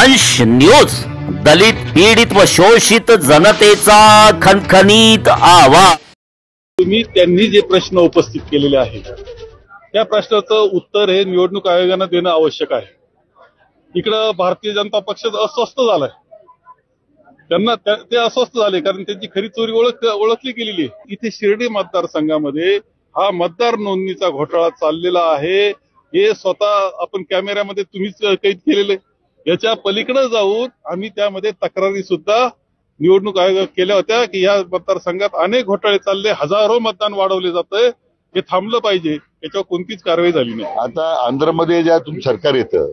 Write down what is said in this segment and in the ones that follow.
वंश न्यूज, दलित पीडित व शोषित जनतेचा खणखणीत आवाज। तुम्ही त्यांनी जे प्रश्न उपस्थित केलेले आहेत त्या प्रश्नाचं उत्तर हे निवडणूक आयोगाने देणं आवश्यक आहे। इकडे भारतीय जनता पक्ष अस्वस्थ झालाय, त्यांना ते अस्वस्थ झाले कारण त्यांची खरी चोरी ओळखली गेलेली आहे। इथे शिर्डी मतदारसंघामध्ये हा मतदार नोंदणीचा घोटाळा चाललेला आहे, हे स्वतः आपण कॅमेऱ्यामध्ये तुम्हीच कैद केलेले। याच्या पलीकडे जाऊन आम्ही त्यामध्ये तक्रारी सुद्धा निवडणूक आयोग केल्या होत्या की या मतदारसंघात अनेक घोटाळे चालले, हजारो मतदान वाढवले जातंय, हे थांबलं पाहिजे। याच्यावर कोणतीच कारवाई झाली नाही। आता आंध्रमध्ये ज्या तुमचं सरकार येतं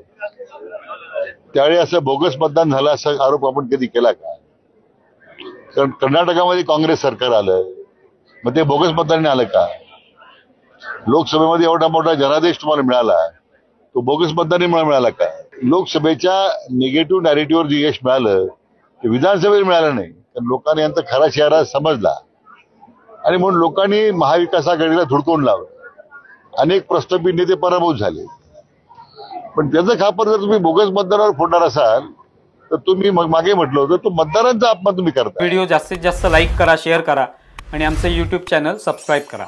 त्यावेळी असं बोगस मतदान झालं असा आरोप आपण कधी केला का? कारण कर्नाटकामध्ये काँग्रेस सरकार आलं, मग ते बोगस मतदान आलं का? लोकसभेमध्ये एवढा मोठा जनादेश तुम्हाला मिळाला, तो बोगस मतदानामुळे मिळाला का? लोकसभेच्या निगेटिव्ह नॅरेटिव्हवर जे यश मिळालं ते विधानसभेत मिळालं नाही, कारण लोकांनी यांचा खरा चेहरा समजला आणि म्हणून लोकांनी महाविकास आघाडीला धुडकून लावलं। अनेक प्रस्थापित नेते पराभूत झाले, पण त्याचं खापर जर तुम्ही बोगस मतदानावर फोडणार असाल तर तुम्ही मागे म्हटलं होतं तो मतदारांचा अपमान तुम्ही करता। व्हिडिओ जास्तीत जास्त लाईक करा, शेअर करा आणि आमचे YouTube चॅनल सबस्क्राईब करा।